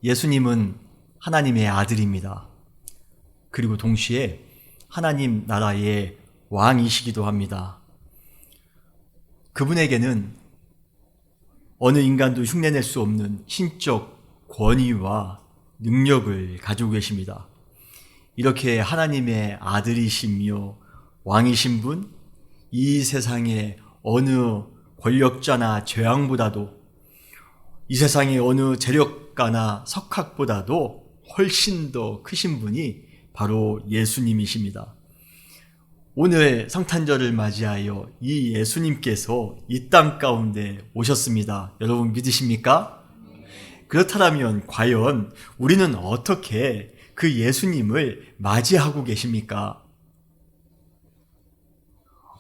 예수님은 하나님의 아들입니다. 그리고 동시에 하나님 나라의 왕이시기도 합니다. 그분에게는 어느 인간도 흉내낼 수 없는 신적 권위와 능력을 가지고 계십니다. 이렇게 하나님의 아들이시며 왕이신 분, 이 세상의 어느 권력자나 제왕보다도, 이 세상의 어느 재력가나 석학보다도 훨씬 더 크신 분이 바로 예수님이십니다. 오늘 성탄절을 맞이하여 이 예수님께서 이 땅 가운데 오셨습니다. 여러분 믿으십니까? 그렇다면 과연 우리는 어떻게 그 예수님을 맞이하고 계십니까?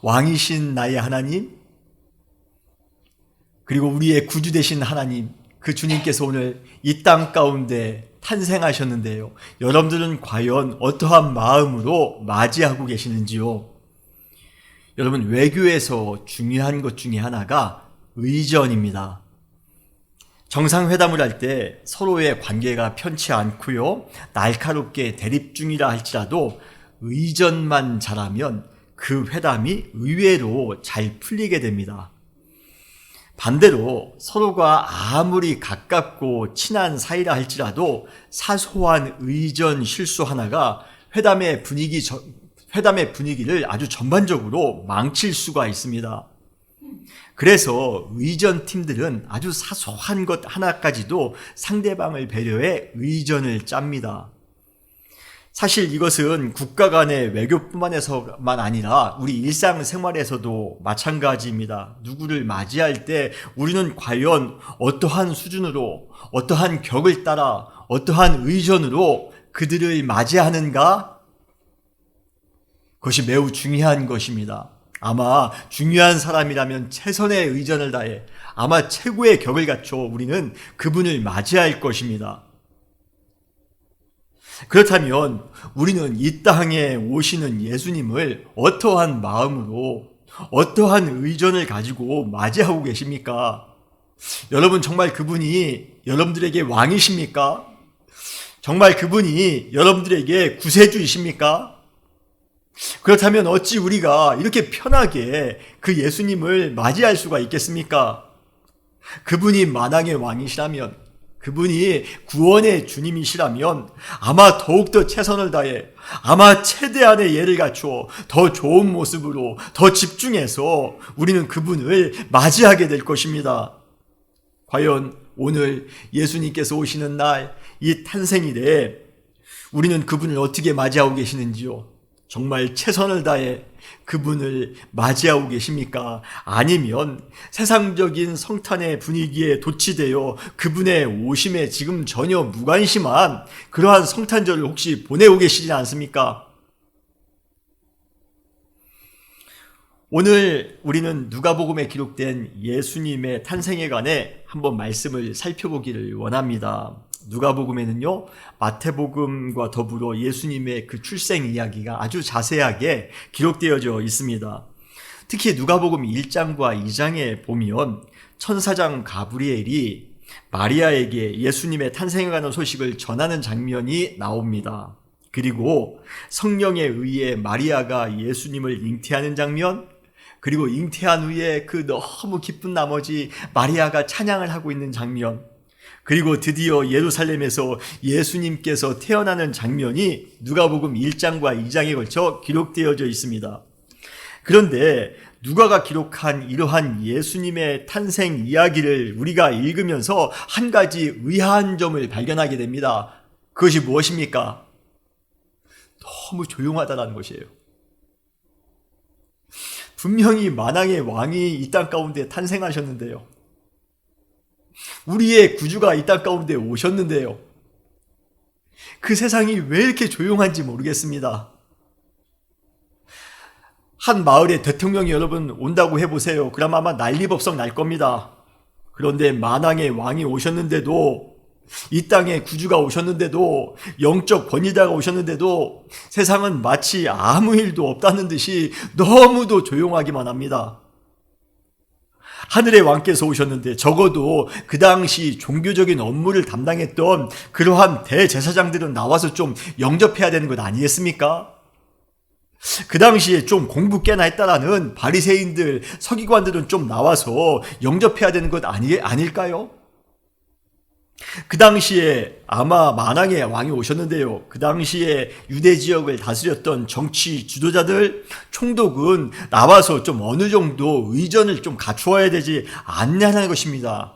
왕이신 나의 하나님, 그리고 우리의 구주 되신 하나님, 그 주님께서 오늘 이 땅 가운데 탄생하셨는데요. 여러분들은 과연 어떠한 마음으로 맞이하고 계시는지요? 여러분, 외교에서 중요한 것 중에 하나가 의전입니다. 정상회담을 할 때 서로의 관계가 편치 않고요, 날카롭게 대립 중이라 할지라도 의전만 잘하면 그 회담이 의외로 잘 풀리게 됩니다. 반대로 서로가 아무리 가깝고 친한 사이라 할지라도 사소한 의전 실수 하나가 회담의 분위기를 아주 전반적으로 망칠 수가 있습니다. 그래서 의전 팀들은 아주 사소한 것 하나까지도 상대방을 배려해 의전을 짭니다. 사실 이것은 국가 간의 외교뿐만에서만 아니라 우리 일상생활에서도 마찬가지입니다. 누구를 맞이할 때 우리는 과연 어떠한 수준으로, 어떠한 격을 따라, 어떠한 의전으로 그들을 맞이하는가? 그것이 매우 중요한 것입니다. 아마 중요한 사람이라면 최선의 의전을 다해 아마 최고의 격을 갖춰 우리는 그분을 맞이할 것입니다. 그렇다면 우리는 이 땅에 오시는 예수님을 어떠한 마음으로, 어떠한 의전을 가지고 맞이하고 계십니까? 여러분, 정말 그분이 여러분들에게 왕이십니까? 정말 그분이 여러분들에게 구세주이십니까? 그렇다면 어찌 우리가 이렇게 편하게 그 예수님을 맞이할 수가 있겠습니까? 그분이 만왕의 왕이시라면, 그분이 구원의 주님이시라면 아마 더욱더 최선을 다해, 아마 최대한의 예를 갖추어 더 좋은 모습으로, 더 집중해서 우리는 그분을 맞이하게 될 것입니다. 과연 오늘 예수님께서 오시는 날, 이 탄생일에 우리는 그분을 어떻게 맞이하고 계시는지요? 정말 최선을 다해 그분을 맞이하고 계십니까? 아니면 세상적인 성탄의 분위기에 도취되어 그분의 오심에 지금 전혀 무관심한 그러한 성탄절을 혹시 보내고 계시지 않습니까? 오늘 우리는 누가복음에 기록된 예수님의 탄생에 관해 한번 말씀을 살펴보기를 원합니다. 누가복음에는요, 마태복음과 더불어 예수님의 그 출생 이야기가 아주 자세하게 기록되어져 있습니다. 특히 누가복음 1장과 2장에 보면 천사장 가브리엘이 마리아에게 예수님의 탄생에 관한 소식을 전하는 장면이 나옵니다. 그리고 성령에 의해 마리아가 예수님을 잉태하는 장면, 그리고 잉태한 후에 그 너무 기쁜 나머지 마리아가 찬양을 하고 있는 장면, 그리고 드디어 예루살렘에서 예수님께서 태어나는 장면이 누가복음 1장과 2장에 걸쳐 기록되어져 있습니다. 그런데 누가가 기록한 이러한 예수님의 탄생 이야기를 우리가 읽으면서 한 가지 의아한 점을 발견하게 됩니다. 그것이 무엇입니까? 너무 조용하다는 것이에요. 분명히 만왕의 왕이 이 땅 가운데 탄생하셨는데요. 우리의 구주가 이 땅 가운데 오셨는데요. 그 세상이 왜 이렇게 조용한지 모르겠습니다. 한 마을에 대통령이 여러분 온다고 해보세요. 그럼 아마 난리법석 날 겁니다. 그런데 만왕의 왕이 오셨는데도, 이 땅에 구주가 오셨는데도, 영적 권위자가 오셨는데도 세상은 마치 아무 일도 없다는 듯이 너무도 조용하기만 합니다. 하늘의 왕께서 오셨는데 적어도 그 당시 종교적인 업무를 담당했던 그러한 대제사장들은 나와서 좀 영접해야 되는 것 아니겠습니까? 그 당시에 좀 공부 꽤나 했다라는 바리새인들, 서기관들은 좀 나와서 영접해야 되는 것 아닐까요? 그 당시에 아마 만왕의 왕이 오셨는데요. 그 당시에 유대 지역을 다스렸던 정치 지도자들, 총독은 나와서 좀 어느 정도 의전을 좀 갖추어야 되지 않냐는 것입니다.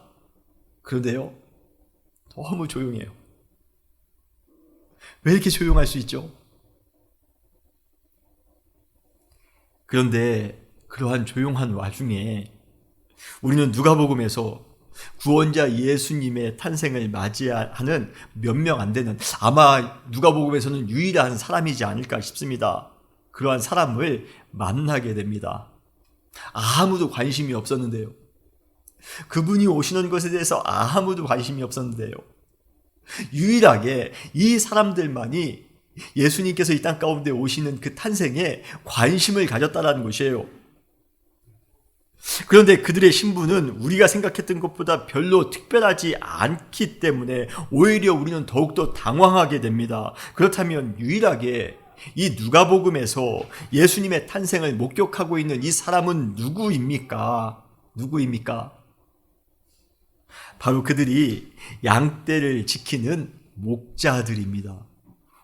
그런데요, 너무 조용해요. 왜 이렇게 조용할 수 있죠? 그런데 그러한 조용한 와중에 우리는 누가복음에서 구원자 예수님의 탄생을 맞이하는 몇 명 안 되는, 아마 누가복음에서는 유일한 사람이지 않을까 싶습니다. 그러한 사람을 만나게 됩니다. 아무도 관심이 없었는데요. 그분이 오시는 것에 대해서 아무도 관심이 없었는데요. 유일하게 이 사람들만이 예수님께서 이 땅 가운데 오시는 그 탄생에 관심을 가졌다는 것이에요. 그런데 그들의 신분은 우리가 생각했던 것보다 별로 특별하지 않기 때문에 오히려 우리는 더욱더 당황하게 됩니다. 그렇다면 유일하게 이 누가복음에서 예수님의 탄생을 목격하고 있는 이 사람은 누구입니까? 바로 그들이 양떼를 지키는 목자들입니다.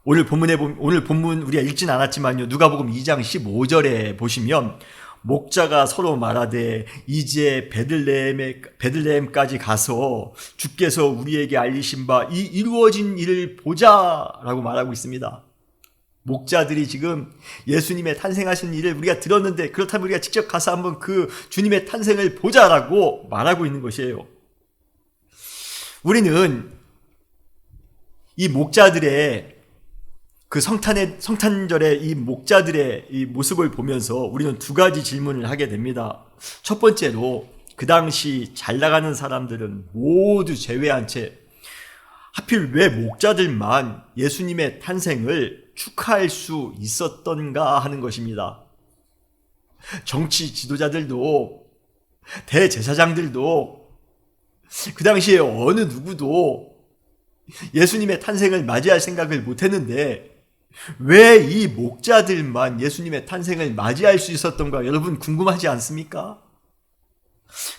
오늘 본문 우리가 읽진 않았지만요. 누가복음 2장 15절에 보시면 목자가 서로 말하되 이제 베들레헴까지 가서 주께서 우리에게 알리신 바 이 이루어진 일을 보자라고 말하고 있습니다. 목자들이 지금 예수님의 탄생하신 일을 우리가 들었는데 그렇다면 우리가 직접 가서 한번 그 주님의 탄생을 보자라고 말하고 있는 것이에요. 우리는 이 목자들의 그 성탄절의 이 목자들의 이 모습을 보면서 우리는 두 가지 질문을 하게 됩니다. 첫 번째로 그 당시 잘 나가는 사람들은 모두 제외한 채 하필 왜 목자들만 예수님의 탄생을 축하할 수 있었던가 하는 것입니다. 정치 지도자들도 대제사장들도 그 당시에 어느 누구도 예수님의 탄생을 맞이할 생각을 못했는데 왜 이 목자들만 예수님의 탄생을 맞이할 수 있었던가 여러분 궁금하지 않습니까?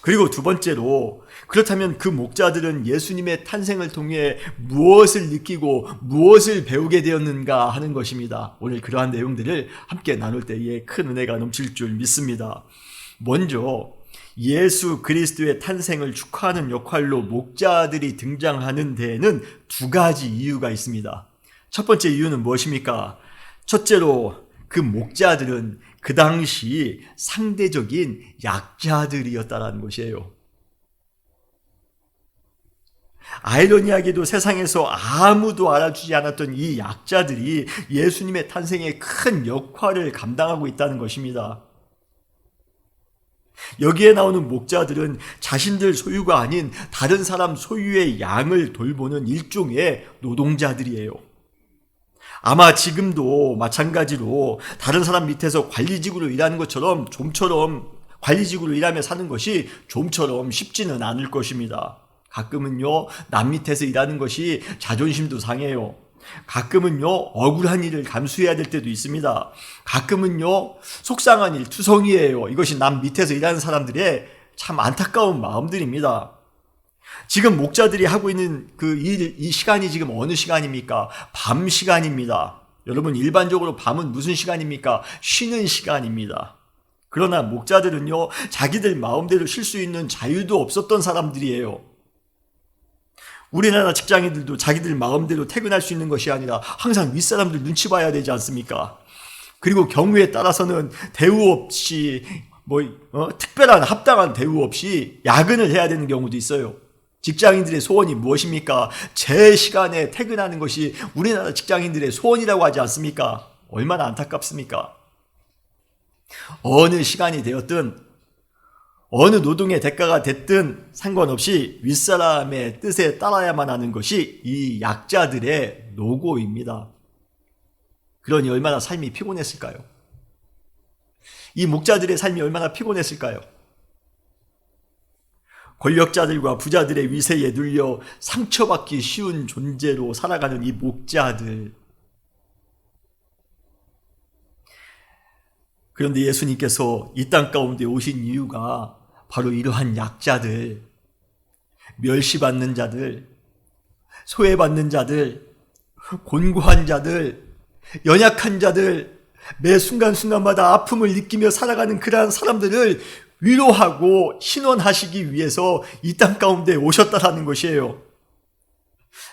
그리고 두 번째로 그렇다면 그 목자들은 예수님의 탄생을 통해 무엇을 느끼고 무엇을 배우게 되었는가 하는 것입니다. 오늘 그러한 내용들을 함께 나눌 때에 큰 은혜가 넘칠 줄 믿습니다. 먼저 예수 그리스도의 탄생을 축하하는 역할로 목자들이 등장하는 데에는 두 가지 이유가 있습니다. 첫 번째 이유는 무엇입니까? 첫째로 그 목자들은 그 당시 상대적인 약자들이었다는 것이에요. 아이러니하게도 세상에서 아무도 알아주지 않았던 이 약자들이 예수님의 탄생에 큰 역할을 감당하고 있다는 것입니다. 여기에 나오는 목자들은 자신들 소유가 아닌 다른 사람 소유의 양을 돌보는 일종의 노동자들이에요. 아마 지금도 마찬가지로 다른 사람 밑에서 관리직으로 일하는 것처럼 좀처럼 관리직으로 일하며 사는 것이 좀처럼 쉽지는 않을 것입니다. 가끔은요, 남 밑에서 일하는 것이 자존심도 상해요. 가끔은요, 억울한 일을 감수해야 될 때도 있습니다. 가끔은요, 속상한 일, 투성이에요. 이것이 남 밑에서 일하는 사람들의 참 안타까운 마음들입니다. 지금 목자들이 하고 있는 이 시간이 지금 어느 시간입니까? 밤 시간입니다. 여러분, 일반적으로 밤은 무슨 시간입니까? 쉬는 시간입니다. 그러나 목자들은요, 자기들 마음대로 쉴 수 있는 자유도 없었던 사람들이에요. 우리나라 직장인들도 자기들 마음대로 퇴근할 수 있는 것이 아니라 항상 윗사람들 눈치 봐야 되지 않습니까? 그리고 경우에 따라서는 대우 없이 특별한 합당한 대우 없이 야근을 해야 되는 경우도 있어요. 직장인들의 소원이 무엇입니까? 제 시간에 퇴근하는 것이 우리나라 직장인들의 소원이라고 하지 않습니까? 얼마나 안타깝습니까? 어느 시간이 되었든 어느 노동의 대가가 됐든 상관없이 윗사람의 뜻에 따라야만 하는 것이 이 약자들의 노고입니다. 그러니 얼마나 삶이 피곤했을까요? 이 목자들의 삶이 얼마나 피곤했을까요? 권력자들과 부자들의 위세에 눌려 상처받기 쉬운 존재로 살아가는 이 목자들. 그런데 예수님께서 이 땅 가운데 오신 이유가 바로 이러한 약자들, 멸시받는 자들, 소외받는 자들, 곤고한 자들, 연약한 자들, 매 순간순간마다 아픔을 느끼며 살아가는 그러한 사람들을 위로하고 신원하시기 위해서 이 땅 가운데 오셨다라는 것이에요.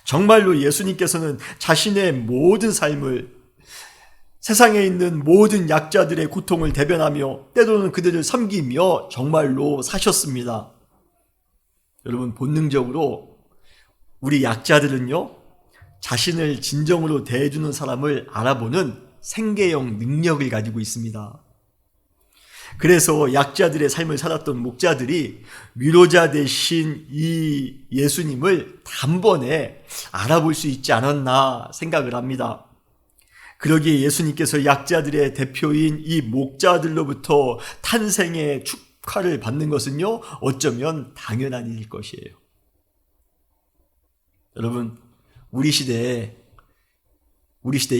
정말로 예수님께서는 자신의 모든 삶을 세상에 있는 모든 약자들의 고통을 대변하며 때로는 그들을 섬기며 정말로 사셨습니다. 여러분, 본능적으로 우리 약자들은요, 자신을 진정으로 대해주는 사람을 알아보는 생계형 능력을 가지고 있습니다. 그래서 약자들의 삶을 살았던 목자들이 위로자 되신 이 예수님을 단번에 알아볼 수 있지 않았나 생각을 합니다. 그러기에 예수님께서 약자들의 대표인 이 목자들로부터 탄생의 축하를 받는 것은요, 어쩌면 당연한 일일 것이에요. 여러분, 우리 시대에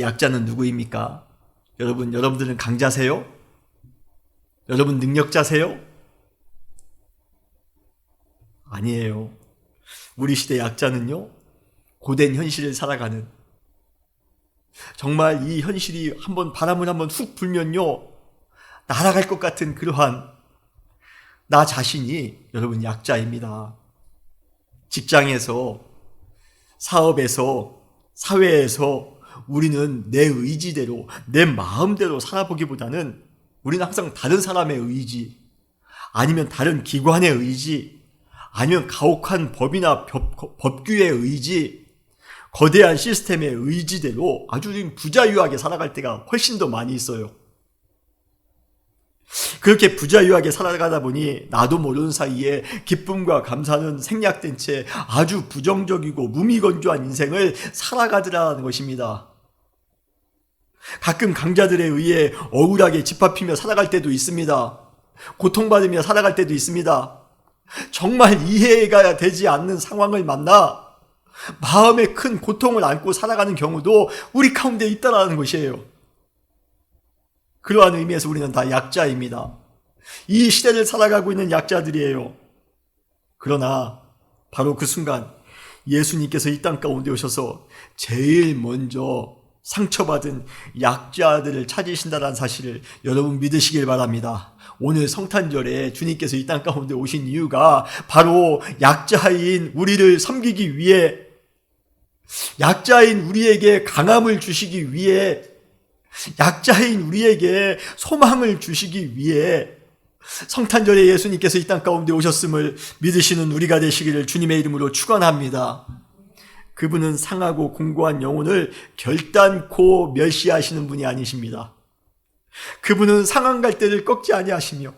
약자는 누구입니까? 여러분들은 강자세요? 여러분 능력자세요? 아니에요. 우리 시대 약자는요, 고된 현실을 살아가는, 정말 이 현실이 바람을 한번 훅 불면요, 날아갈 것 같은 그러한 나 자신이 여러분 약자입니다. 직장에서, 사업에서, 사회에서 우리는 내 의지대로, 내 마음대로 살아보기보다는 우리는 항상 다른 사람의 의지, 아니면 다른 기관의 의지, 아니면 가혹한 법이나 법규의 의지, 거대한 시스템의 의지대로 아주 부자유하게 살아갈 때가 훨씬 더 많이 있어요. 그렇게 부자유하게 살아가다 보니 나도 모르는 사이에 기쁨과 감사는 생략된 채 아주 부정적이고 무미건조한 인생을 살아가더라는 것입니다. 가끔 강자들에 의해 억울하게 짓밟히며 살아갈 때도 있습니다. 고통받으며 살아갈 때도 있습니다. 정말 이해가 되지 않는 상황을 만나 마음에 큰 고통을 안고 살아가는 경우도 우리 가운데 있다라는 것이에요. 그러한 의미에서 우리는 다 약자입니다. 이 시대를 살아가고 있는 약자들이에요. 그러나 바로 그 순간 예수님께서 이 땅 가운데 오셔서 제일 먼저 상처받은 약자들을 찾으신다는 사실을 여러분 믿으시길 바랍니다. 오늘 성탄절에 주님께서 이 땅 가운데 오신 이유가 바로 약자인 우리를 섬기기 위해, 약자인 우리에게 강함을 주시기 위해, 약자인 우리에게 소망을 주시기 위해 성탄절에 예수님께서 이 땅 가운데 오셨음을 믿으시는 우리가 되시기를 주님의 이름으로 축원합니다. 그분은 상하고 공고한 영혼을 결단코 멸시하시는 분이 아니십니다. 그분은 상한 갈대를 꺾지 아니하시며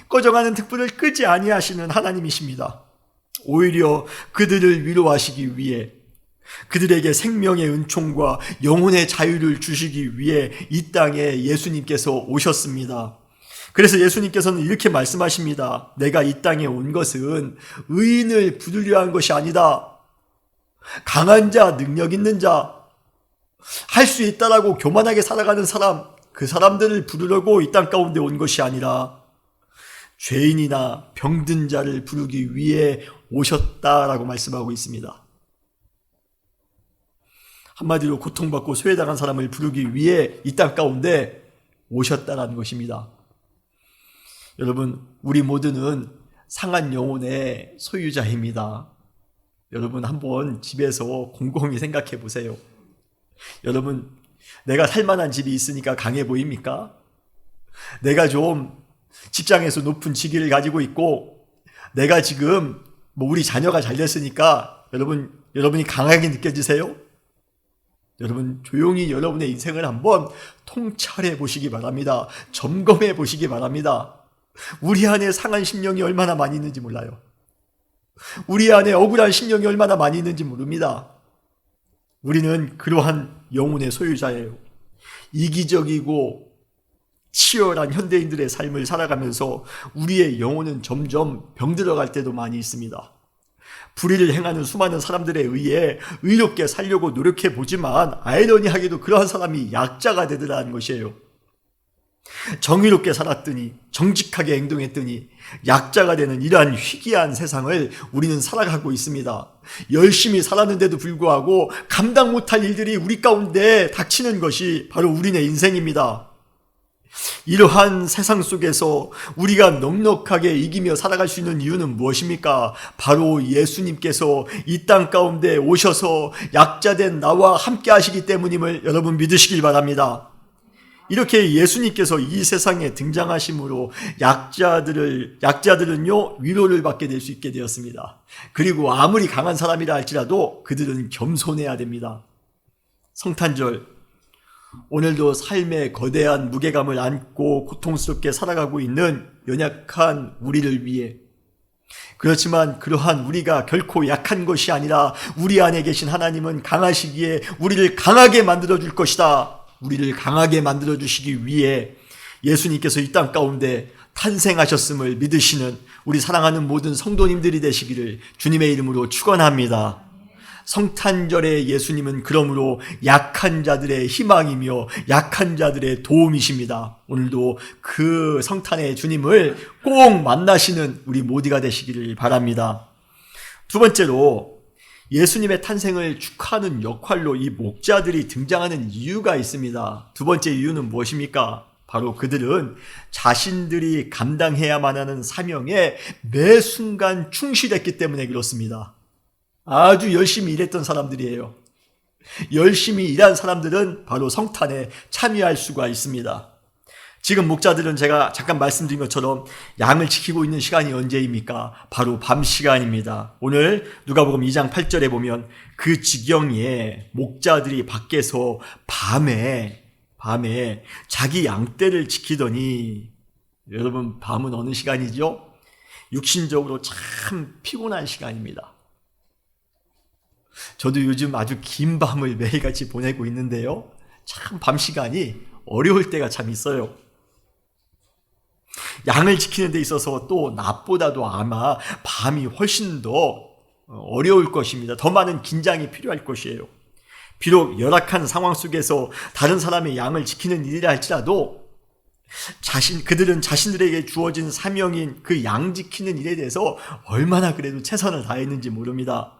꺼져가는 등불을 끄지 아니하시는 하나님이십니다. 오히려 그들을 위로하시기 위해, 그들에게 생명의 은총과 영혼의 자유를 주시기 위해 이 땅에 예수님께서 오셨습니다. 그래서 예수님께서는 이렇게 말씀하십니다. 내가 이 땅에 온 것은 의인을 부르려 한 것이 아니다. 강한 자, 능력 있는 자, 할 수 있다라고 교만하게 살아가는 사람, 그 사람들을 부르려고 이 땅 가운데 온 것이 아니라 죄인이나 병든 자를 부르기 위해 오셨다라고 말씀하고 있습니다. 한마디로 고통받고 소외당한 사람을 부르기 위해 이 땅 가운데 오셨다라는 것입니다. 여러분, 우리 모두는 상한 영혼의 소유자입니다. 여러분, 한번 집에서 곰곰이 생각해 보세요. 여러분, 내가 살만한 집이 있으니까 강해 보입니까? 내가 좀 직장에서 높은 직위를 가지고 있고, 내가 지금 우리 자녀가 잘 됐으니까 여러분이 강하게 느껴지세요? 여러분, 조용히 여러분의 인생을 한번 통찰해 보시기 바랍니다. 점검해 보시기 바랍니다. 우리 안에 상한 심령이 얼마나 많이 있는지 몰라요. 우리 안에 억울한 심령이 얼마나 많이 있는지 모릅니다. 우리는 그러한 영혼의 소유자예요. 이기적이고 치열한 현대인들의 삶을 살아가면서 우리의 영혼은 점점 병들어갈 때도 많이 있습니다. 불의를 행하는 수많은 사람들에 의해 의롭게 살려고 노력해 보지만 아이러니하게도 그러한 사람이 약자가 되더라는 것이에요. 정의롭게 살았더니, 정직하게 행동했더니 약자가 되는 이러한 희귀한 세상을 우리는 살아가고 있습니다. 열심히 살았는데도 불구하고 감당 못할 일들이 우리 가운데 닥치는 것이 바로 우리네 인생입니다. 이러한 세상 속에서 우리가 넉넉하게 이기며 살아갈 수 있는 이유는 무엇입니까? 바로 예수님께서 이 땅 가운데 오셔서 약자된 나와 함께 하시기 때문임을 여러분 믿으시길 바랍니다. 이렇게 예수님께서 이 세상에 등장하심으로 약자들은요, 위로를 받게 될 수 있게 되었습니다. 그리고 아무리 강한 사람이라 할지라도 그들은 겸손해야 됩니다. 성탄절, 오늘도 삶의 거대한 무게감을 안고 고통스럽게 살아가고 있는 연약한 우리를 위해, 그렇지만 그러한 우리가 결코 약한 것이 아니라 우리 안에 계신 하나님은 강하시기에 우리를 강하게 만들어줄 것이다. 우리를 강하게 만들어주시기 위해 예수님께서 이 땅 가운데 탄생하셨음을 믿으시는 우리 사랑하는 모든 성도님들이 되시기를 주님의 이름으로 축원합니다. 성탄절의 예수님은 그러므로 약한 자들의 희망이며 약한 자들의 도움이십니다. 오늘도 그 성탄의 주님을 꼭 만나시는 우리 모두가 되시기를 바랍니다. 두 번째로 예수님의 탄생을 축하하는 역할로 이 목자들이 등장하는 이유가 있습니다. 두 번째 이유는 무엇입니까? 바로 그들은 자신들이 감당해야만 하는 사명에 매 순간 충실했기 때문에 그렇습니다. 아주 열심히 일했던 사람들이에요. 열심히 일한 사람들은 바로 성탄에 참여할 수가 있습니다. 지금 목자들은 제가 잠깐 말씀드린 것처럼 양을 지키고 있는 시간이 언제입니까? 바로 밤 시간입니다. 오늘 누가복음 2장 8절에 보면 그 지경에 목자들이 밖에서 밤에 자기 양떼를 지키더니, 여러분 밤은 어느 시간이죠? 육신적으로 참 피곤한 시간입니다. 저도 요즘 아주 긴 밤을 매일같이 보내고 있는데요, 참 밤 시간이 어려울 때가 참 있어요. 양을 지키는 데 있어서 또 낮보다도 아마 밤이 훨씬 더 어려울 것입니다. 더 많은 긴장이 필요할 것이에요. 비록 열악한 상황 속에서 다른 사람의 양을 지키는 일이라 할지라도 그들은 자신들에게 주어진 사명인 그 양 지키는 일에 대해서 얼마나 그래도 최선을 다했는지 모릅니다.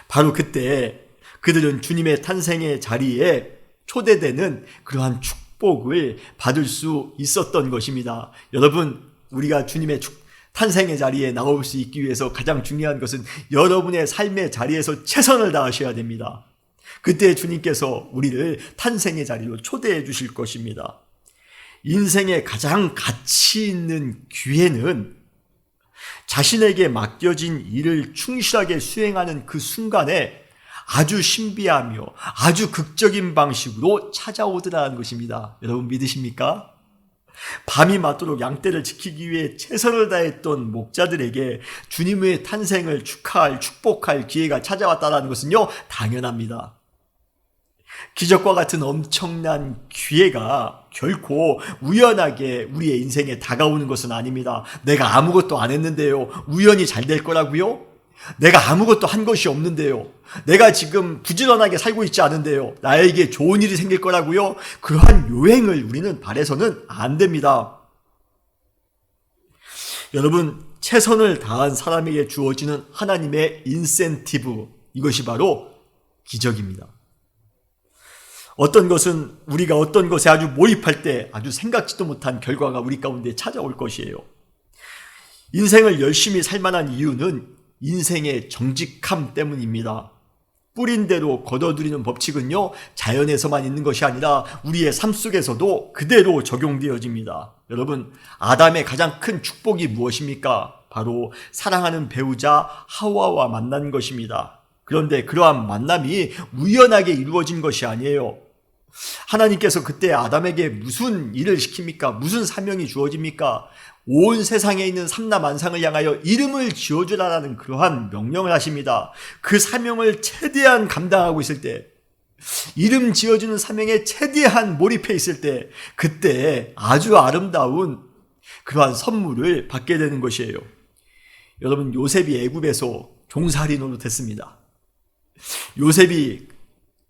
바로 그때 그들은 주님의 탄생의 자리에 초대되는 그러한 축복을 받을 수 있었던 것입니다. 여러분, 우리가 주님의 탄생의 자리에 나올 수 있기 위해서 가장 중요한 것은 여러분의 삶의 자리에서 최선을 다하셔야 됩니다. 그때 주님께서 우리를 탄생의 자리로 초대해 주실 것입니다. 인생의 가장 가치 있는 기회는 자신에게 맡겨진 일을 충실하게 수행하는 그 순간에 아주 신비하며 아주 극적인 방식으로 찾아오더라는 것입니다. 여러분 믿으십니까? 밤이 맞도록 양떼를 지키기 위해 최선을 다했던 목자들에게 주님의 탄생을 축복할 기회가 찾아왔다는 것은요, 당연합니다. 기적과 같은 엄청난 기회가 결코 우연하게 우리의 인생에 다가오는 것은 아닙니다. 내가 아무것도 안 했는데요, 우연히 잘 될 거라고요? 내가 아무것도 한 것이 없는데요, 내가 지금 부지런하게 살고 있지 않은데요, 나에게 좋은 일이 생길 거라고요? 그러한 요행을 우리는 바라서는 안 됩니다. 여러분, 최선을 다한 사람에게 주어지는 하나님의 인센티브, 이것이 바로 기적입니다. 어떤 것은 우리가 어떤 것에 아주 몰입할 때 아주 생각지도 못한 결과가 우리 가운데 찾아올 것이에요. 인생을 열심히 살 만한 이유는 인생의 정직함 때문입니다. 뿌린 대로 거둬들이는 법칙은요, 자연에서만 있는 것이 아니라 우리의 삶 속에서도 그대로 적용되어집니다. 여러분, 아담의 가장 큰 축복이 무엇입니까? 바로 사랑하는 배우자 하와와 만난 것입니다. 그런데 그러한 만남이 우연하게 이루어진 것이 아니에요. 하나님께서 그때 아담에게 무슨 일을 시킵니까? 무슨 사명이 주어집니까? 온 세상에 있는 삼라만상을 향하여 이름을 지어주라라는 그러한 명령을 하십니다. 그 사명을 최대한 감당하고 있을 때 이름 지어주는 사명에 최대한 몰입해 있을 때, 그때 아주 아름다운 그러한 선물을 받게 되는 것이에요. 여러분, 요셉이 애굽에서 종살이 노릇했습니다. 요셉이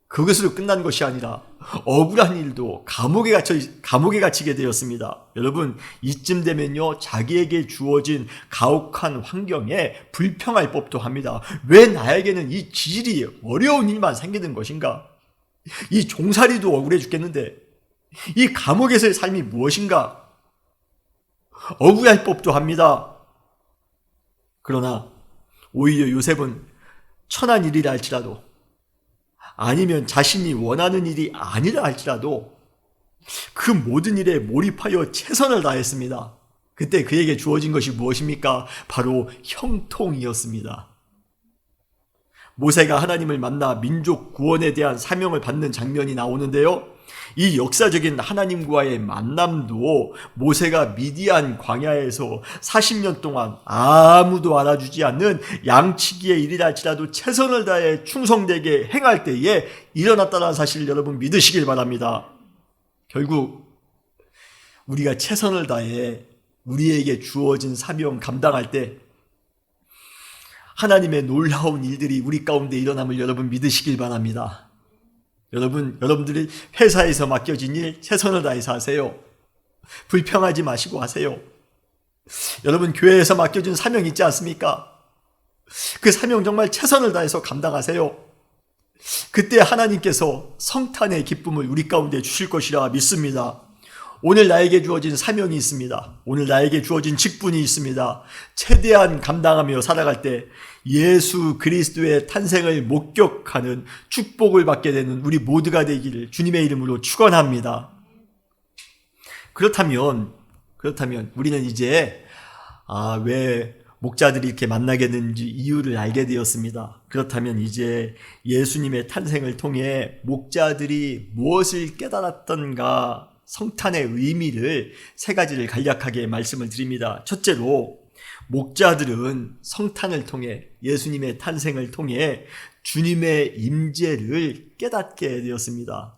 그것으로 끝난 것이 아니라 억울한 일도 감옥에 갇히게 되었습니다. 여러분, 이쯤 되면요, 자기에게 주어진 가혹한 환경에 불평할 법도 합니다. 왜 나에게는 이 지질이 어려운 일만 생기는 것인가? 이 종살이도 억울해 죽겠는데 이 감옥에서의 삶이 무엇인가? 억울할 법도 합니다. 그러나 오히려 요셉은 천한 일이라 할지라도, 아니면 자신이 원하는 일이 아니라 할지라도 그 모든 일에 몰입하여 최선을 다했습니다. 그때 그에게 주어진 것이 무엇입니까? 바로 형통이었습니다. 모세가 하나님을 만나 민족 구원에 대한 사명을 받는 장면이 나오는데요, 이 역사적인 하나님과의 만남도 모세가 미디안 광야에서 40년 동안 아무도 알아주지 않는 양치기의 일이라 할지라도 최선을 다해 충성되게 행할 때에 일어났다는 사실을 여러분 믿으시길 바랍니다. 결국 우리가 최선을 다해 우리에게 주어진 사명 감당할 때 하나님의 놀라운 일들이 우리 가운데 일어남을 여러분 믿으시길 바랍니다. 여러분들이 회사에서 맡겨진 일 최선을 다해서 하세요. 불평하지 마시고 하세요. 여러분, 교회에서 맡겨진 사명 있지 않습니까? 그 사명 정말 최선을 다해서 감당하세요. 그때 하나님께서 성탄의 기쁨을 우리 가운데 주실 것이라 믿습니다. 오늘 나에게 주어진 사명이 있습니다. 오늘 나에게 주어진 직분이 있습니다. 최대한 감당하며 살아갈 때 예수 그리스도의 탄생을 목격하는 축복을 받게 되는 우리 모두가 되기를 주님의 이름으로 축원합니다. 그렇다면 우리는 이제 왜 목자들이 이렇게 만나게 되는지 이유를 알게 되었습니다. 그렇다면 이제 예수님의 탄생을 통해 목자들이 무엇을 깨달았던가, 성탄의 의미를 세 가지를 간략하게 말씀을 드립니다. 첫째로, 목자들은 성탄을 통해, 예수님의 탄생을 통해 주님의 임재를 깨닫게 되었습니다.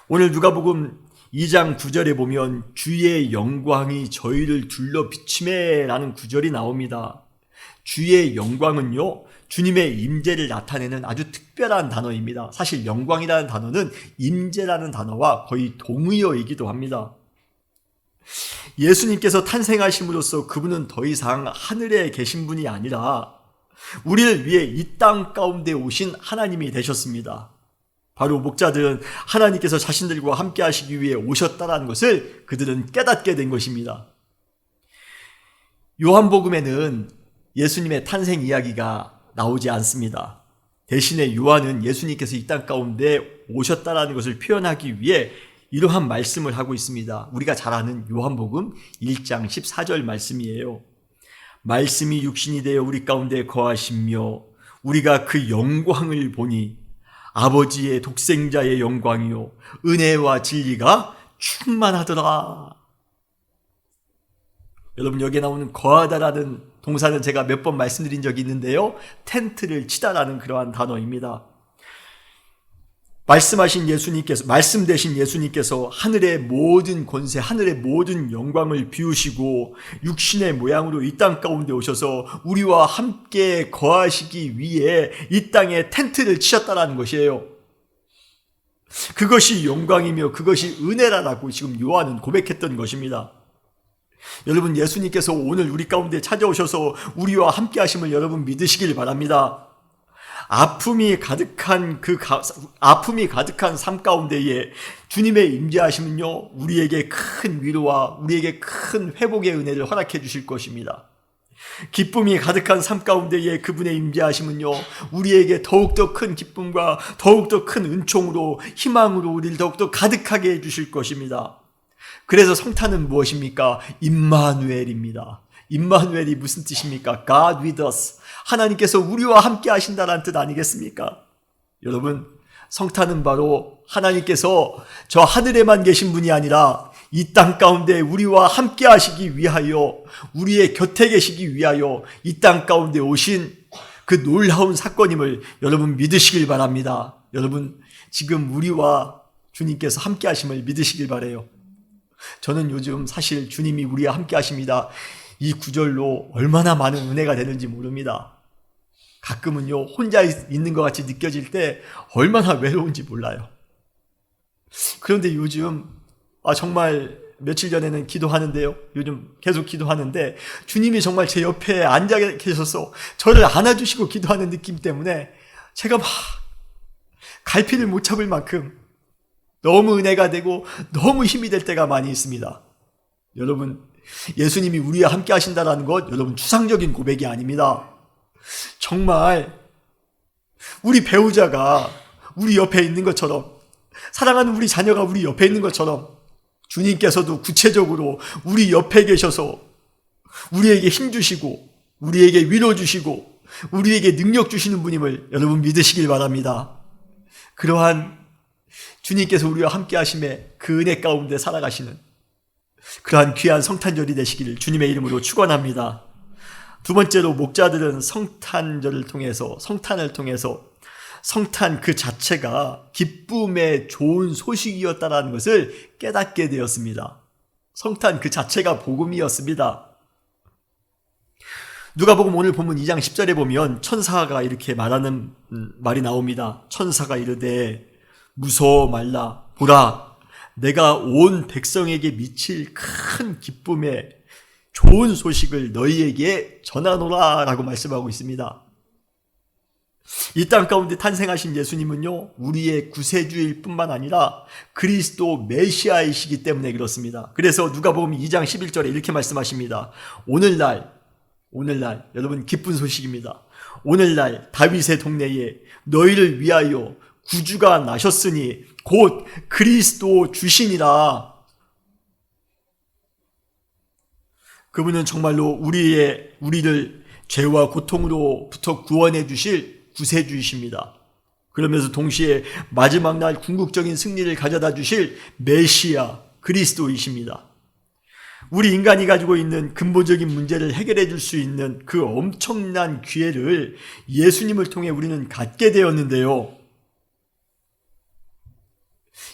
오늘 누가복음 2장 9절에 보면 주의 영광이 저희를 둘러 비치매 라는 구절이 나옵니다. 주의 영광은요, 주님의 임재를 나타내는 아주 특별한 단어입니다. 사실 영광이라는 단어는 임재라는 단어와 거의 동의어이기도 합니다. 예수님께서 탄생하심으로써 그분은 더 이상 하늘에 계신 분이 아니라 우리를 위해 이 땅 가운데 오신 하나님이 되셨습니다. 바로 목자들은 하나님께서 자신들과 함께 하시기 위해 오셨다는 것을 그들은 깨닫게 된 것입니다. 요한복음에는 예수님의 탄생 이야기가 나오지 않습니다. 대신에 요한은 예수님께서 이 땅 가운데 오셨다는 것을 표현하기 위해 이러한 말씀을 하고 있습니다. 우리가 잘 아는 요한복음 1장 14절 말씀이에요. 말씀이 육신이 되어 우리 가운데 거하시며 우리가 그 영광을 보니 아버지의 독생자의 영광이요 은혜와 진리가 충만하더라. 여러분, 여기에 나오는 거하다라는 동사는 제가 몇 번 말씀드린 적이 있는데요, 텐트를 치다라는 그러한 단어입니다. 말씀 대신 예수님께서 하늘의 모든 권세, 하늘의 모든 영광을 비우시고 육신의 모양으로 이 땅 가운데 오셔서 우리와 함께 거하시기 위해 이 땅에 텐트를 치셨다라는 것이에요. 그것이 영광이며 그것이 은혜라고 지금 요한은 고백했던 것입니다. 여러분, 예수님께서 오늘 우리 가운데 찾아오셔서 우리와 함께 하심을 여러분 믿으시길 바랍니다. 아픔이 가득한 삶 가운데에 주님의 임재하심은요, 우리에게 큰 위로와 우리에게 큰 회복의 은혜를 허락해 주실 것입니다. 기쁨이 가득한 삶 가운데에 그분의 임재하심은요, 우리에게 더욱더 큰 기쁨과 더욱더 큰 은총으로, 희망으로 우리를 더욱더 가득하게 해 주실 것입니다. 그래서 성탄은 무엇입니까? 임마누엘입니다. 임마누엘이 무슨 뜻입니까? God with us. 하나님께서 우리와 함께 하신다는 뜻 아니겠습니까? 여러분, 성탄은 바로 하나님께서 저 하늘에만 계신 분이 아니라 이 땅 가운데 우리와 함께 하시기 위하여, 우리의 곁에 계시기 위하여 이 땅 가운데 오신 그 놀라운 사건임을 여러분 믿으시길 바랍니다. 여러분, 지금 우리와 주님께서 함께 하심을 믿으시길 바라요. 저는 요즘 사실 주님이 우리와 함께 하십니다, 이 구절로 얼마나 많은 은혜가 되는지 모릅니다. 가끔은요, 혼자 있는 것 같이 느껴질 때 얼마나 외로운지 몰라요. 그런데 요즘 정말 며칠 전에는 기도하는데요, 요즘 계속 기도하는데 주님이 정말 제 옆에 앉아 계셔서 저를 안아주시고 기도하는 느낌 때문에 제가 막 갈피를 못 잡을 만큼 너무 은혜가 되고 너무 힘이 될 때가 많이 있습니다. 여러분, 예수님이 우리와 함께 하신다는 것, 여러분, 추상적인 고백이 아닙니다. 정말 우리 배우자가 우리 옆에 있는 것처럼, 사랑하는 우리 자녀가 우리 옆에 있는 것처럼 주님께서도 구체적으로 우리 옆에 계셔서 우리에게 힘 주시고 우리에게 위로 주시고 우리에게 능력 주시는 분임을 여러분 믿으시길 바랍니다. 그러한 주님께서 우리와 함께 하심에 그 은혜 가운데 살아가시는 그러한 귀한 성탄절이 되시기를 주님의 이름으로 축원합니다. 두 번째로, 목자들은 성탄을 통해서 성탄 그 자체가 기쁨의 좋은 소식이었다는 것을 깨닫게 되었습니다. 성탄 그 자체가 복음이었습니다. 누가복음 오늘 본문 2장 10절에 보면 천사가 이렇게 말하는 말이 나옵니다. 천사가 이르되 무서워 말라, 보라, 내가 온 백성에게 미칠 큰 기쁨의 좋은 소식을 너희에게 전하노라 라고 말씀하고 있습니다. 이 땅 가운데 탄생하신 예수님은요, 우리의 구세주일 뿐만 아니라 그리스도 메시아이시기 때문에 그렇습니다. 그래서 누가복음 2장 11절에 이렇게 말씀하십니다. 오늘날 여러분, 기쁜 소식입니다. 오늘날 다윗의 동네에 너희를 위하여 구주가 나셨으니 곧 그리스도 주시니라. 그분은 정말로 우리를 죄와 고통으로부터 구원해 주실 구세주이십니다. 그러면서 동시에 마지막 날 궁극적인 승리를 가져다 주실 메시아 그리스도이십니다. 우리 인간이 가지고 있는 근본적인 문제를 해결해 줄 수 있는 그 엄청난 기회를 예수님을 통해 우리는 갖게 되었는데요,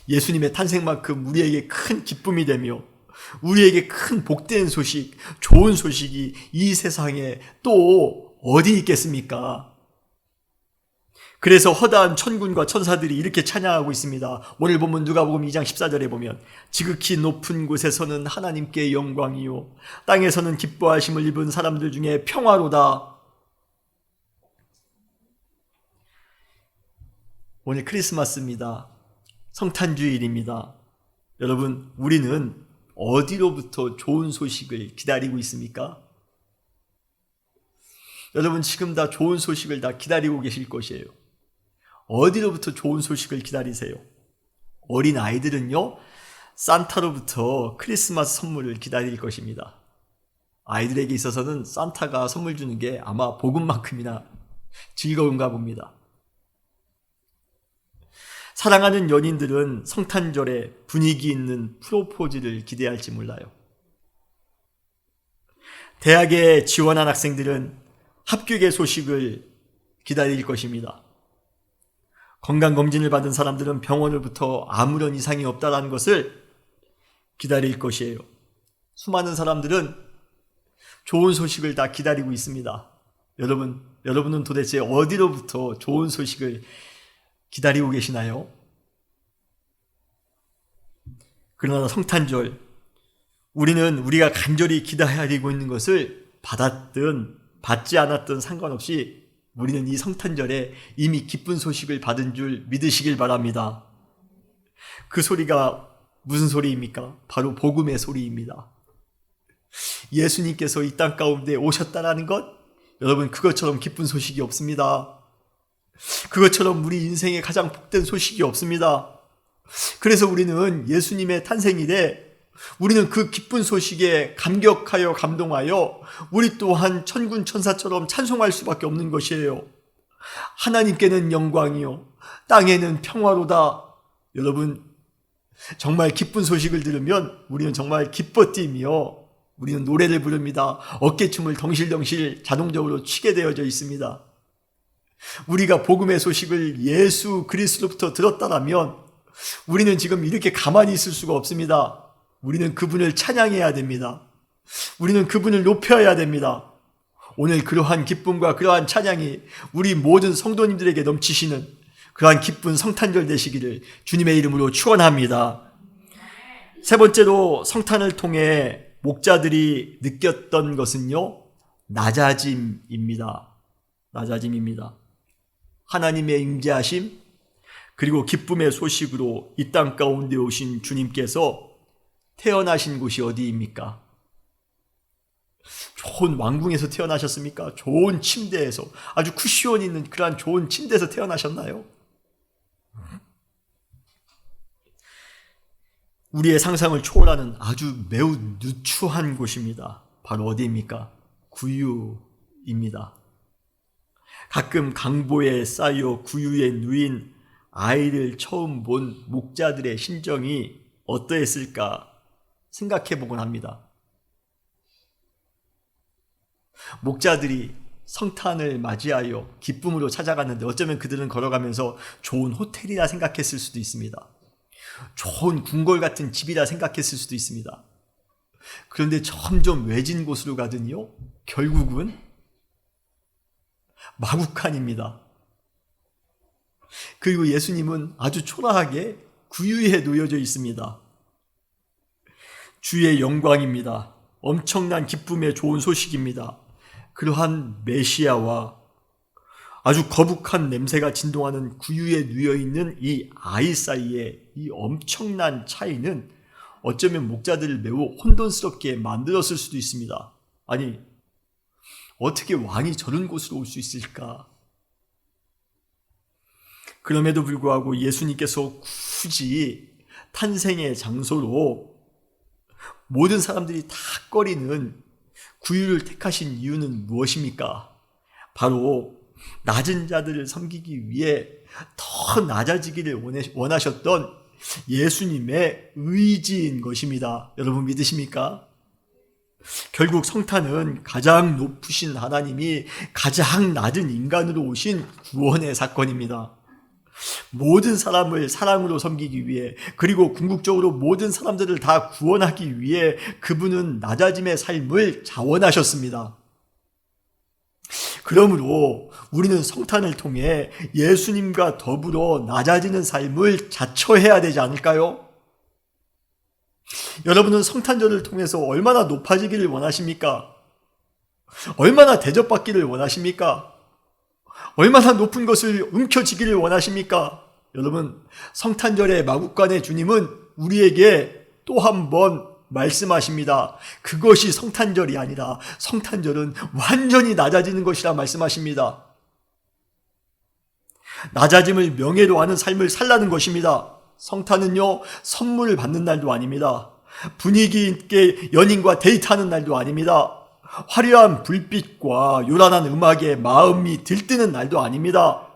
예수님의 탄생만큼 우리에게 큰 기쁨이 되며 우리에게 큰 복된 소식, 좋은 소식이 이 세상에 또 어디 있겠습니까? 그래서 허다한 천군과 천사들이 이렇게 찬양하고 있습니다. 오늘 보면 누가복음 2장 14절에 보면 지극히 높은 곳에서는 하나님께 영광이요 땅에서는 기뻐하심을 입은 사람들 중에 평화로다. 오늘 크리스마스입니다. 성탄주일입니다. 여러분, 우리는 어디로부터 좋은 소식을 기다리고 있습니까? 여러분, 지금 다 좋은 소식을 다 기다리고 계실 것이에요. 어디로부터 좋은 소식을 기다리세요? 어린 아이들은요, 산타로부터 크리스마스 선물을 기다릴 것입니다. 아이들에게 있어서는 산타가 선물 주는 게 아마 복음만큼이나 즐거운가 봅니다. 사랑하는 연인들은 성탄절에 분위기 있는 프로포즈를 기대할지 몰라요. 대학에 지원한 학생들은 합격의 소식을 기다릴 것입니다. 건강검진을 받은 사람들은 병원으로부터 아무런 이상이 없다는 것을 기다릴 것이에요. 수많은 사람들은 좋은 소식을 다 기다리고 있습니다. 여러분은 도대체 어디로부터 좋은 소식을 기다리고 계시나요? 그러나 성탄절, 우리가 간절히 기다리고 있는 것을 받았든 받지 않았든 상관없이 우리는 이 성탄절에 이미 기쁜 소식을 받은 줄 믿으시길 바랍니다. 그 소리가 무슨 소리입니까? 바로 복음의 소리입니다. 예수님께서 이 땅 가운데 오셨다라는 것, 여러분, 그것처럼 기쁜 소식이 없습니다. 그것처럼 우리 인생에 가장 복된 소식이 없습니다. 그래서 우리는 예수님의 탄생일에 우리는 그 기쁜 소식에 감격하여 감동하여 우리 또한 천군 천사처럼 찬송할 수밖에 없는 것이에요. 하나님께는 영광이요 땅에는 평화로다. 여러분, 정말 기쁜 소식을 들으면 우리는 정말 기뻐 뛰며 우리는 노래를 부릅니다. 어깨춤을 덩실덩실 자동적으로 추게 되어져 있습니다. 우리가 복음의 소식을 예수 그리스도로부터 들었다라면 우리는 지금 이렇게 가만히 있을 수가 없습니다. 우리는 그분을 찬양해야 됩니다. 우리는 그분을 높여야 됩니다. 오늘 그러한 기쁨과 그러한 찬양이 우리 모든 성도님들에게 넘치시는 그러한 기쁜 성탄절 되시기를 주님의 이름으로 축원합니다. 세 번째로 성탄을 통해 목자들이 느꼈던 것은요, 낮아짐입니다. 낮아짐입니다. 하나님의 임재하심, 그리고 기쁨의 소식으로 이 땅 가운데 오신 주님께서 태어나신 곳이 어디입니까? 좋은 왕궁에서 태어나셨습니까? 좋은 침대에서, 아주 쿠션 있는 그러한 좋은 침대에서 태어나셨나요? 우리의 상상을 초월하는 아주 매우 누추한 곳입니다. 바로 어디입니까? 구유입니다. 가끔 강보에 쌓여 구유에 누인 아이를 처음 본 목자들의 심정이 어떠했을까 생각해 보곤 합니다. 목자들이 성탄을 맞이하여 기쁨으로 찾아갔는데 어쩌면 그들은 걸어가면서 좋은 호텔이라 생각했을 수도 있습니다. 좋은 궁궐 같은 집이라 생각했을 수도 있습니다. 그런데 점점 외진 곳으로 가더니요, 결국은 마구간입니다. 그리고 예수님은 아주 초라하게 구유에 놓여져 있습니다. 주의 영광입니다. 엄청난 기쁨의 좋은 소식입니다. 그러한 메시아와 아주 거북한 냄새가 진동하는 구유에 누워있는 이 아이 사이에 이 엄청난 차이는 어쩌면 목자들을 매우 혼돈스럽게 만들었을 수도 있습니다. 아니, 어떻게 왕이 저런 곳으로 올 수 있을까? 그럼에도 불구하고 예수님께서 굳이 탄생의 장소로 모든 사람들이 다 꺼리는 구유를 택하신 이유는 무엇입니까? 바로 낮은 자들을 섬기기 위해 더 낮아지기를 원하셨던 예수님의 의지인 것입니다. 여러분 믿으십니까? 결국 성탄은 가장 높으신 하나님이 가장 낮은 인간으로 오신 구원의 사건입니다. 모든 사람을 사랑으로 섬기기 위해, 그리고 궁극적으로 모든 사람들을 다 구원하기 위해 그분은 낮아짐의 삶을 자원하셨습니다. 그러므로 우리는 성탄을 통해 예수님과 더불어 낮아지는 삶을 자처해야 되지 않을까요? 여러분은 성탄절을 통해서 얼마나 높아지기를 원하십니까? 얼마나 대접받기를 원하십니까? 얼마나 높은 것을 움켜쥐기를 원하십니까? 여러분, 성탄절의 마구간의 주님은 우리에게 또 한 번 말씀하십니다. 그것이 성탄절이 아니라 성탄절은 완전히 낮아지는 것이라 말씀하십니다. 낮아짐을 명예로 하는 삶을 살라는 것입니다. 성탄은요, 선물을 받는 날도 아닙니다. 분위기 있게 연인과 데이트하는 날도 아닙니다. 화려한 불빛과 요란한 음악에 마음이 들뜨는 날도 아닙니다.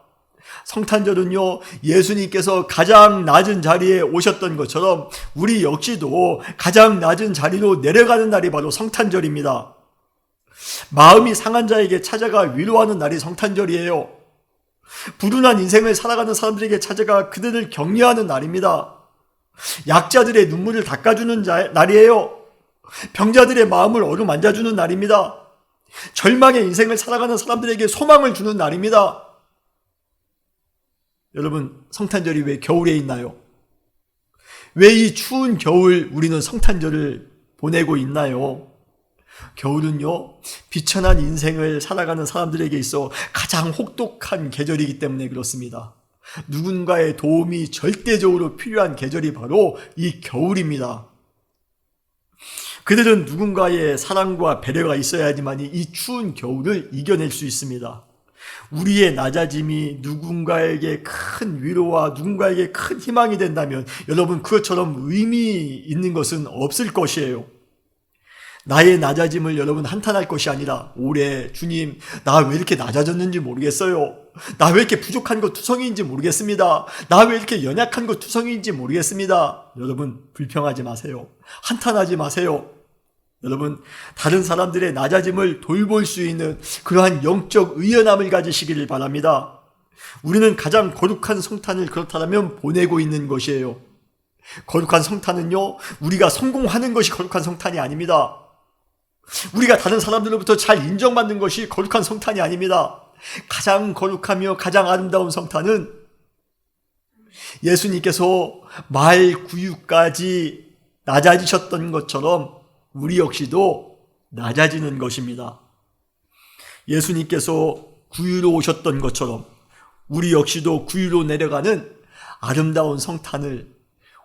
성탄절은요, 예수님께서 가장 낮은 자리에 오셨던 것처럼 우리 역시도 가장 낮은 자리로 내려가는 날이 바로 성탄절입니다. 마음이 상한 자에게 찾아가 위로하는 날이 성탄절이에요. 불운한 인생을 살아가는 사람들에게 찾아가 그들을 격려하는 날입니다. 약자들의 눈물을 닦아주는 날이에요. 병자들의 마음을 어루만져주는 날입니다. 절망의 인생을 살아가는 사람들에게 소망을 주는 날입니다. 여러분, 성탄절이 왜 겨울에 있나요? 왜 이 추운 겨울 우리는 성탄절을 보내고 있나요? 겨울은요, 비천한 인생을 살아가는 사람들에게 있어 가장 혹독한 계절이기 때문에 그렇습니다. 누군가의 도움이 절대적으로 필요한 계절이 바로 이 겨울입니다. 그들은 누군가의 사랑과 배려가 있어야지만 이 추운 겨울을 이겨낼 수 있습니다. 우리의 낮아짐이 누군가에게 큰 위로와 누군가에게 큰 희망이 된다면 여러분, 그것처럼 의미 있는 것은 없을 것이에요. 나의 낮아짐을 여러분 한탄할 것이 아니라, 올해 주님, 나 왜 이렇게 낮아졌는지 모르겠어요. 나 왜 이렇게 부족한 것 투성이인지 모르겠습니다. 나 왜 이렇게 연약한 것 투성이인지 모르겠습니다. 여러분, 불평하지 마세요. 한탄하지 마세요. 여러분, 다른 사람들의 낮아짐을 돌볼 수 있는 그러한 영적 의연함을 가지시기를 바랍니다. 우리는 가장 거룩한 성탄을 그렇다면 보내고 있는 것이에요. 거룩한 성탄은요, 우리가 성공하는 것이 거룩한 성탄이 아닙니다. 우리가 다른 사람들로부터 잘 인정받는 것이 거룩한 성탄이 아닙니다. 가장 거룩하며 가장 아름다운 성탄은 예수님께서 말 구유까지 낮아지셨던 것처럼 우리 역시도 낮아지는 것입니다. 예수님께서 구유로 오셨던 것처럼 우리 역시도 구유로 내려가는 아름다운 성탄을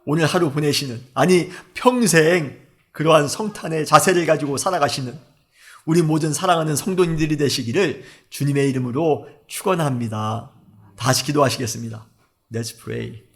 오늘 하루 보내시는, 아니 평생 그러한 성탄의 자세를 가지고 살아가시는 우리 모든 사랑하는 성도님들이 되시기를 주님의 이름으로 축원합니다. 다시 기도하시겠습니다. Let's pray.